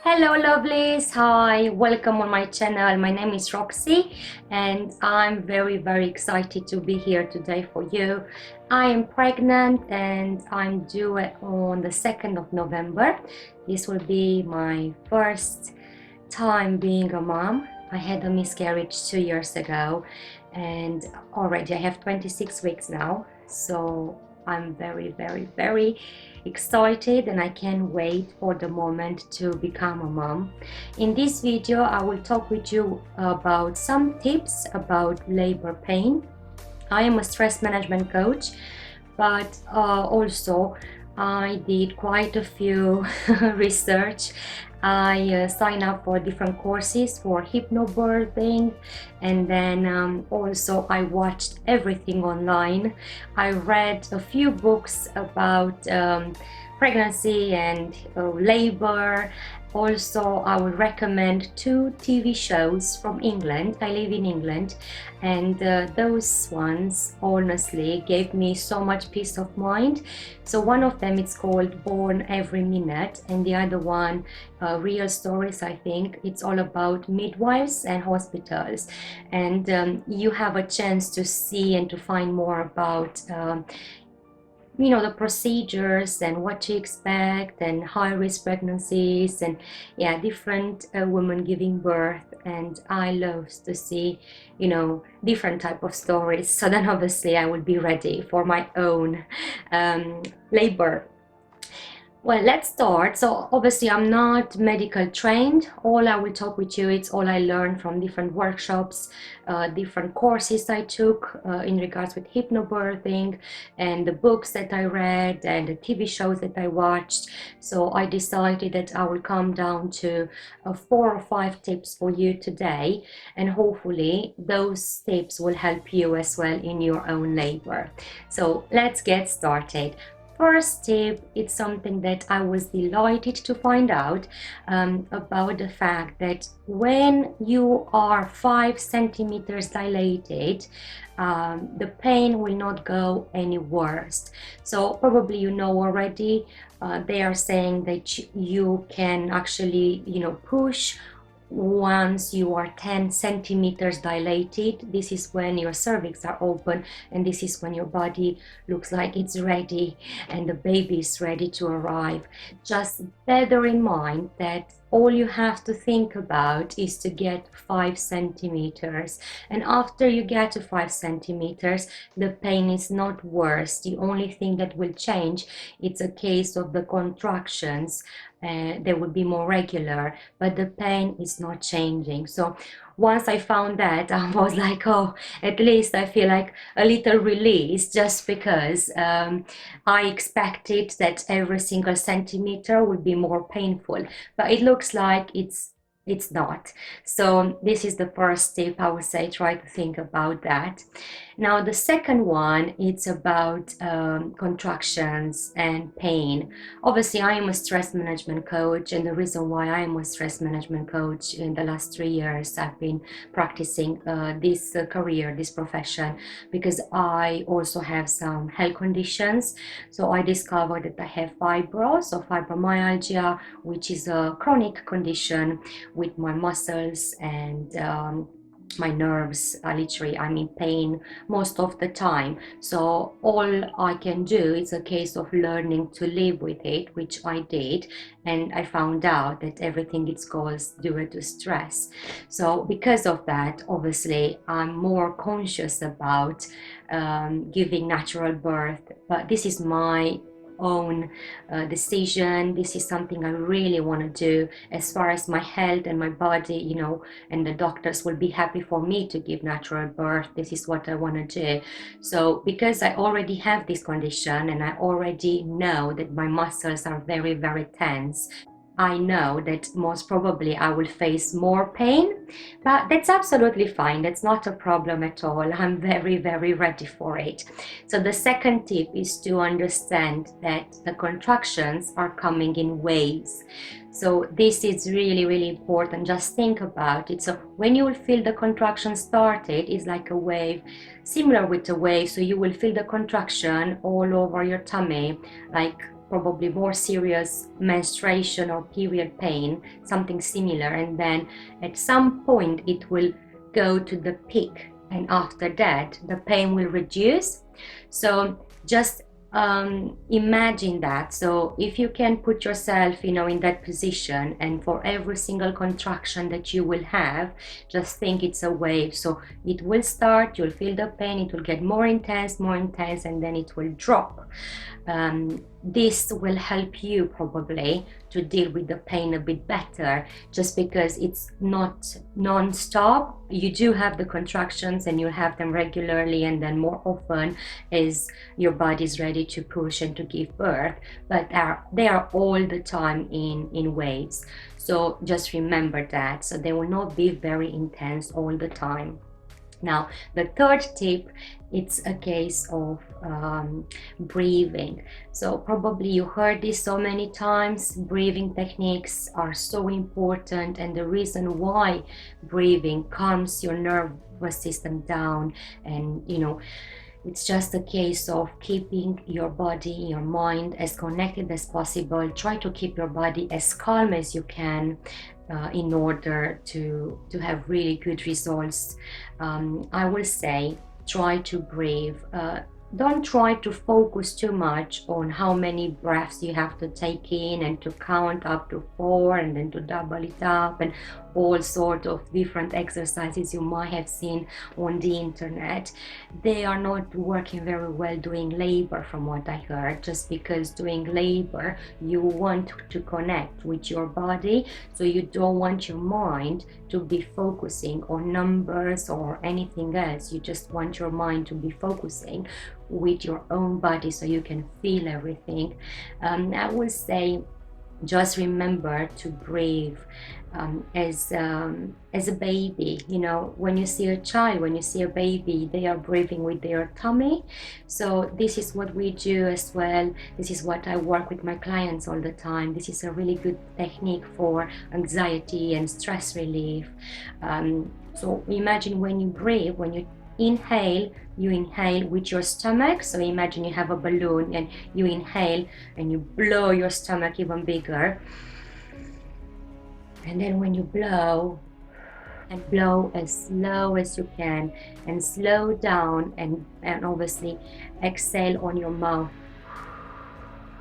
Hello lovelies, hi, welcome on my channel. My name is Roxy and I'm very excited to be here today for you. I am pregnant and I'm due on the 2nd of November. This will be my first time being a mom. I had a miscarriage 2 years ago and already I have 26 weeks now, so I'm very excited and I can't wait for the moment to become a mom. In this video I will talk with you about some tips about labor pain. I am a stress management coach, but also I did quite a few research. I signed up for different courses for hypnobirthing, and then also I watched everything online. I read a few books about pregnancy and labor. Also, I would recommend 2 TV shows from England. I live in England, and those ones honestly gave me so much peace of mind. So one of them is called Born Every Minute, and the other one, Real Stories, I think. It's all about midwives and hospitals, and you have a chance to see and to find more about the procedures and what to expect and high-risk pregnancies and different women giving birth. And I love to see different type of stories, so then obviously I will be ready for my own labor. Well, let's start. So obviously I'm not medical trained. All I will talk with you, it's all I learned from different workshops, different courses I took in regards with hypnobirthing, and the books that I read and the TV shows that I watched. So I decided that I will come down to 4 or 5 tips for you today, and hopefully those tips will help you as well in your own labor. So let's get started. First tip, it's something that I was delighted to find out about the fact that when you are 5 centimeters dilated, the pain will not go any worse. So probably you know already, they are saying that you can actually push once you are 10 centimeters dilated. This is when your cervix are open, and this is when your body looks like it's ready and the baby is ready to arrive. Just bear in mind that all you have to think about is to get 5 centimeters, and after you get to 5 centimeters the pain is not worse. The only thing that will change, it's a case of the contractions. They will be more regular, but the pain is not changing. So once I found that, I was like, oh, at least I feel like a little release, just because I expected that every single centimeter would be more painful, but it looks like it's not. So this is the first tip. I would say try to think about that. Now the second one, it's about contractions and pain. Obviously I am a stress management coach, and the reason why I am a stress management coach, in the last 3 years I've been practicing this career, this profession, because I also have some health conditions. So I discovered that I have fibros or fibromyalgia, which is a chronic condition with my muscles and my nerves. Literally I'm in pain most of the time. So all I can do is a case of learning to live with it, which I did, and I found out that everything is caused due to stress. So because of that, obviously I'm more conscious about giving natural birth, but this is my own decision. This is something I really want to do as far as my health and my body, and the doctors will be happy for me to give natural birth. This is what I want to do. So because I already have this condition and I already know that my muscles are very tense, I know that most probably I will face more pain, but that's absolutely fine. That's not a problem at all. I'm very ready for it. So the second tip is to understand that the contractions are coming in waves. So this is really important. Just think about it. So when you will feel the contraction started, it's like a wave, similar with a wave. So you will feel the contraction all over your tummy, like probably more serious menstruation or period pain, something similar, and then at some point it will go to the peak, and after that the pain will reduce. So just imagine that. So if you can put yourself, in that position, and for every single contraction that you will have, just think it's a wave. So it will start, you'll feel the pain, it will get more intense, and then it will drop. This will help you probably to deal with the pain a bit better, just because it's not non-stop. You do have the contractions and you have them regularly, and then more often as your body is ready to push and to give birth, but they are all the time in waves. So just remember that. So they will not be very intense all the time. Now, the third tip, it's a case of breathing. So probably you heard this so many times. Breathing techniques are so important, and the reason why breathing calms your nervous system down, and it's just a case of keeping your body, your mind as connected as possible. Try to keep your body as calm as you can in order to have really good results. I will say, try to breathe. Don't try to focus too much on how many breaths you have to take in, and to count up to 4 and then to double it up, and all sorts of different exercises you might have seen on the internet. They are not working very well during labor, from what I heard, just because during labor you want to connect with your body, so you don't want your mind to be focusing on numbers or anything else. You just want your mind to be focusing with your own body, so you can feel everything. I would say, just remember to breathe as a baby. When you see a child, when you see a baby, they are breathing with their tummy. So this is what we do as well. This is what I work with my clients all the time. This is a really good technique for anxiety and stress relief. So imagine when you breathe, when you inhale with your stomach. So imagine you have a balloon and you inhale and you blow your stomach even bigger, and then when you blow as slow as you can, and slow down, and obviously exhale on your mouth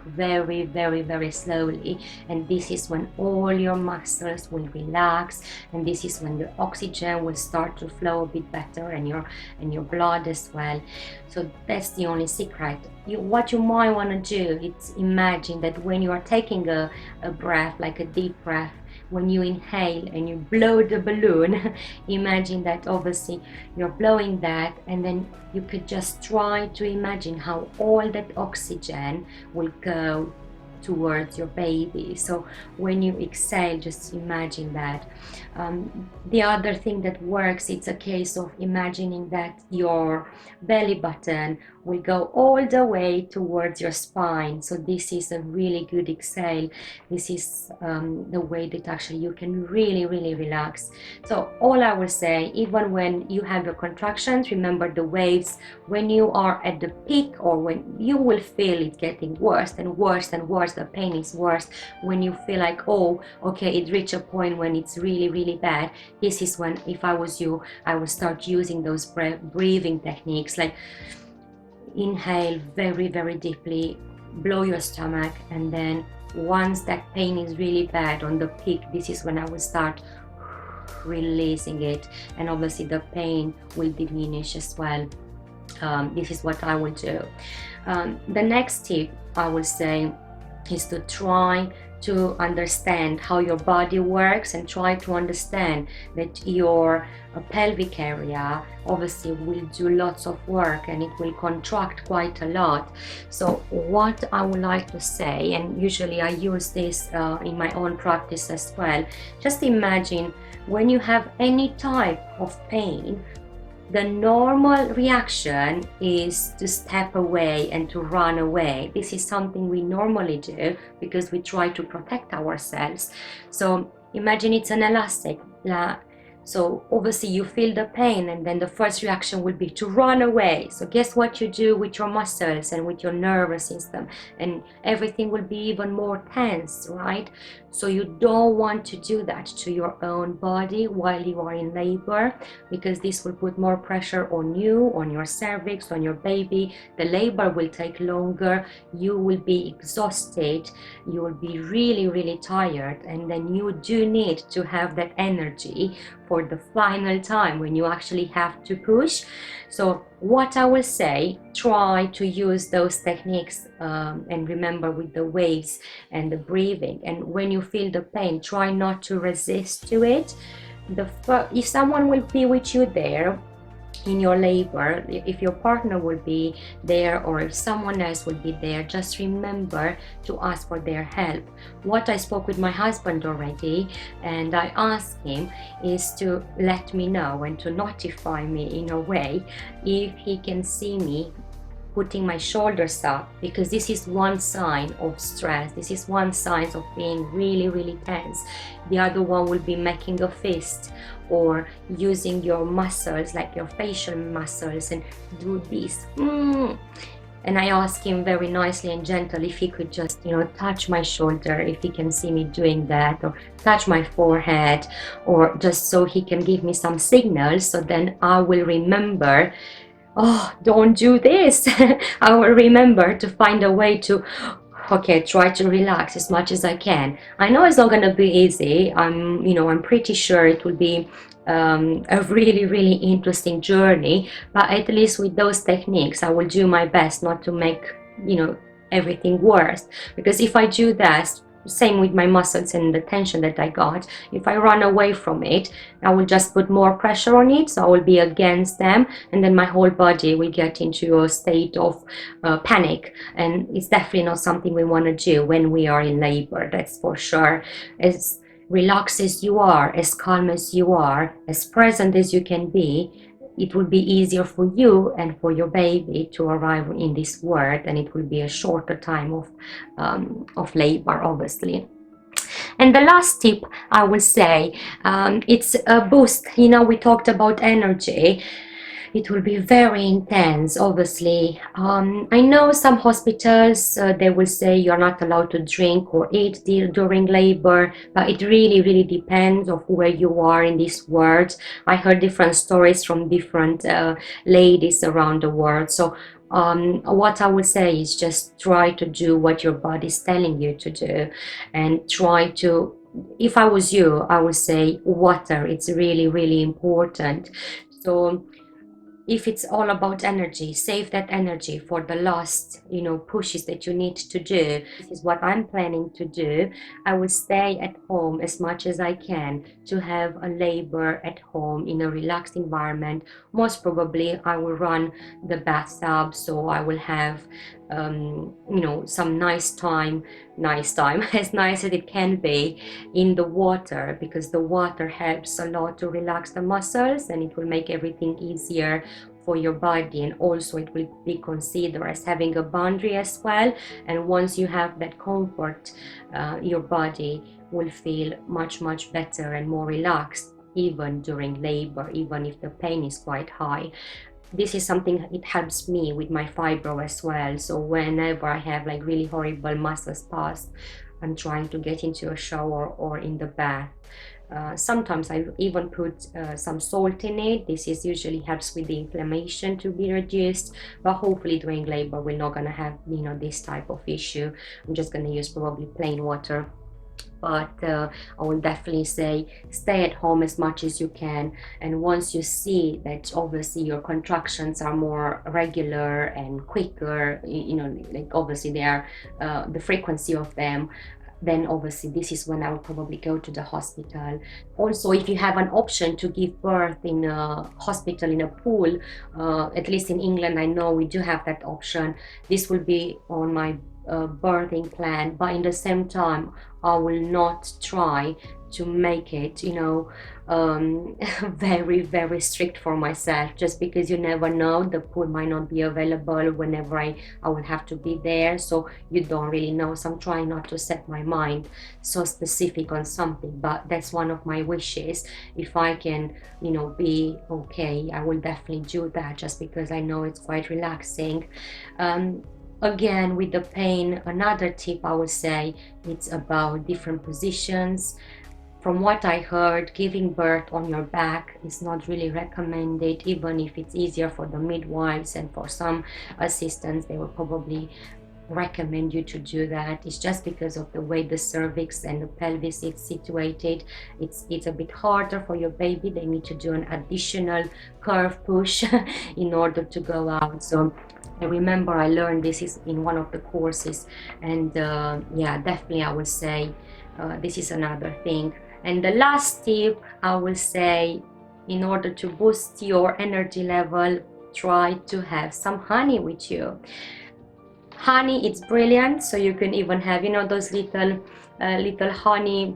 very, very, very slowly. And this is when all your muscles will relax, and this is when the oxygen will start to flow a bit better, and your blood as well. So that's the only secret. What you might want to do is imagine that when you are taking a breath, like a deep breath, when you inhale and you blow the balloon, imagine that obviously you're blowing that, and then you could just try to imagine how all that oxygen will go towards your baby. So when you exhale, just imagine that. The other thing that works, it's a case of imagining that your belly button will go all the way towards your spine. So this is a really good exhale. This is the way that actually you can really, really relax. So all I will say, even when you have your contractions, remember the waves. When you are at the peak, or when you will feel it getting worse and worse and worse, the pain is worse, when you feel like, oh, okay, it reached a point when it's really, really bad, this is when, if I was you, I would start using those breathing techniques, like inhale very, very deeply, blow your stomach, and then once that pain is really bad on the peak, this is when I will start releasing it, and obviously the pain will diminish as well. This is what I will do. The next tip I will say is to try to understand how your body works, and try to understand that your pelvic area obviously will do lots of work, and it will contract quite a lot. So what I would like to say, and usually I use this in my own practice as well, just imagine when you have any type of pain, the normal reaction is to step away and to run away. This is something we normally do because we try to protect ourselves. So imagine it's an elastic. So obviously you feel the pain, and then the first reaction will be to run away. So guess what you do with your muscles and with your nervous system, and everything will be even more tense, right? So you don't want to do that to your own body while you are in labor, because this will put more pressure on you, on your cervix, on your baby. The labor will take longer, you will be exhausted, you will be really, really tired, and then you do need to have that energy for the final time when you actually have to push. So what I will say, try to use those techniques, and remember with the waves and the breathing, and when you feel the pain, try not to resist to it. If someone will be with you there in your labor, if your partner will be there or if someone else will be there, just remember to ask for their help. What I spoke with my husband already, and I asked him, is to let me know and to notify me in a way if he can see me putting my shoulders up, because this is one sign of stress, this is one sign of being really, really tense. The other one will be making a fist or using your muscles, like your facial muscles, and do this. And I asked him very nicely and gentle if he could just, touch my shoulder, if he can see me doing that, or touch my forehead, or just so he can give me some signals, so then I will remember, oh, don't do this. I will remember to find a way to, okay, try to relax as much as I can. I know it's not going to be easy. I'm pretty sure it will be a really, really interesting journey, but at least with those techniques, I will do my best not to make, everything worse. Because if I do that, same with my muscles and the tension that I got, if I run away from it, I will just put more pressure on it, so I will be against them, and then my whole body will get into a state of panic, and it's definitely not something we want to do when we are in labor, that's for sure. As relaxed as you are, as calm as you are, as present as you can be, it will be easier for you and for your baby to arrive in this world, and it will be a shorter time of labor, obviously. And the last tip I will say, it's a boost. We talked about energy. It will be very intense, obviously. I know some hospitals, they will say you're not allowed to drink or eat during labor, but it really, really depends of where you are in this world. I heard different stories from different ladies around the world. So what I would say is just try to do what your body is telling you to do, and try to, if I was you, I would say water. It's really, really important. So if it's all about energy, save that energy for the last, pushes that you need to do. This is what I'm planning to do. I will stay at home as much as I can to have a labor at home in a relaxed environment. Most probably I will run the bathtub, so I will have some nice time as nice as it can be in the water, because the water helps a lot to relax the muscles, and it will make everything easier for your body, and also it will be considered as having a boundary as well. And once you have that comfort, your body will feel much, much better and more relaxed, even during labor, even if the pain is quite high. This is something, it helps me with my fibro as well. So whenever I have like really horrible muscle spasms, I'm trying to get into a shower or in the bath. Sometimes I even put some salt in it. This is usually helps with the inflammation to be reduced, but hopefully during labor we're not gonna have this type of issue. I'm just gonna use probably plain water. But I will definitely say stay at home as much as you can, and once you see that obviously your contractions are more regular and quicker, like obviously they are the frequency of them, then obviously this is when I would probably go to the hospital. Also, if you have an option to give birth in a hospital, in a pool, at least in England, I know we do have that option. This will be on my birthing plan, but in the same time I will not try to make it very, very strict for myself, just because you never know, the pool might not be available whenever I will have to be there, so you don't really know. So I'm trying not to set my mind so specific on something, but that's one of my wishes. If I can, you know, be okay, I will definitely do that, just because I know it's quite relaxing. Again, with the pain, another tip I would say, it's about different positions. From what I heard, giving birth on your back is not really recommended, even if it's easier for the midwives and for some assistants, they will probably recommend you to do that. It's just because of the way the cervix and the pelvis is situated. It's a bit harder for your baby. They need to do an additional curve push in order to go out. So I remember I learned this is in one of the courses, and yeah, definitely I would say this is another thing. And the last tip I will say, in order to boost your energy level, try to have some honey with you. Honey, it's brilliant. So you can even have, you know, those little honey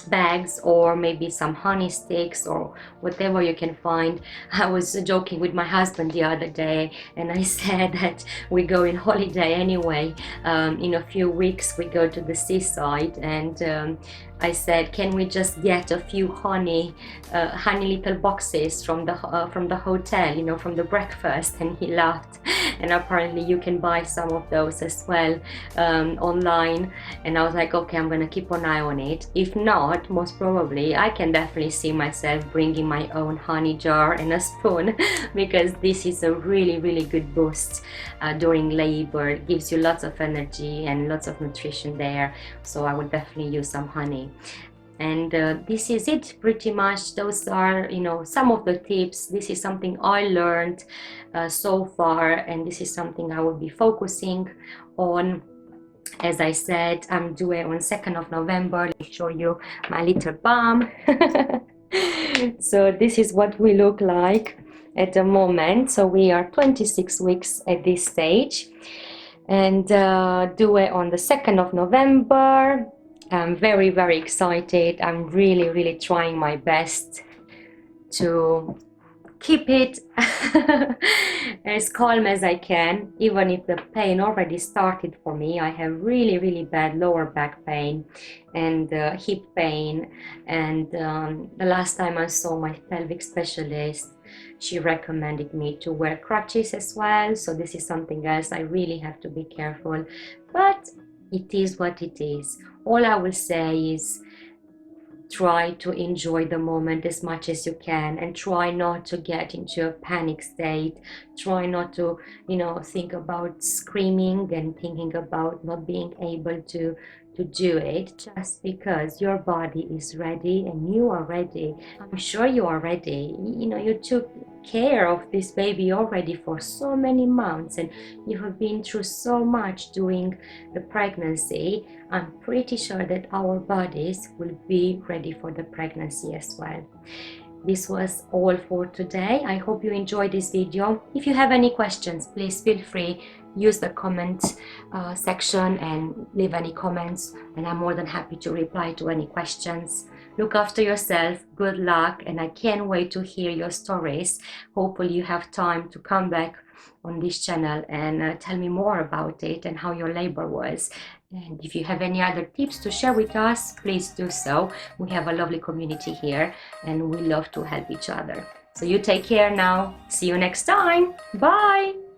bags, or maybe some honey sticks, or whatever you can find. I was joking with my husband the other day, and I said that we go in holiday anyway. In a few weeks we go to the seaside, and I said, can we just get a few honey little boxes from the hotel, you know, from the breakfast? And he laughed. And apparently you can buy some of those as well online. And I was like, okay, I'm gonna keep an eye on it. If not, most probably I can definitely see myself bringing my own honey jar and a spoon because this is a really, really good boost during labor. It gives you lots of energy and lots of nutrition there. So I would definitely use some honey. And this is it pretty much. Those are, you know, some of the tips. This is something I learned so far, and this is something I will be focusing on. As I said, I'm due on 2nd of November. Let me show you my little bum. So this is what we look like at the moment. So we are 26 weeks at this stage, and due on the 2nd of November. I'm very, very excited. I'm really, really trying my best to keep it as calm as I can, even if the pain already started for me. I have really, really bad lower back pain and hip pain, and the last time I saw my pelvic specialist, she recommended me to wear crutches as well. So this is something else I really have to be careful, but it is what it is. All I will say is try to enjoy the moment as much as you can, and try not to get into a panic state. Try not to, you know, think about screaming and thinking about not being able to do it, just because your body is ready and you are ready. I'm sure you are ready. You know, you took care of this baby already for so many months, and you have been through so much during the pregnancy. I'm pretty sure that our bodies will be ready for the pregnancy as well. This was all for today. I hope you enjoyed this video. If you have any questions, please feel free, use the comment section and leave any comments, and I'm more than happy to reply to any questions. Look after yourself, good luck, and I can't wait to hear your stories. Hopefully you have time to come back on this channel and tell me more about it and how your labor was. And if you have any other tips to share with us, please do so. We have a lovely community here and we love to help each other. So you take care now. See you next time. Bye.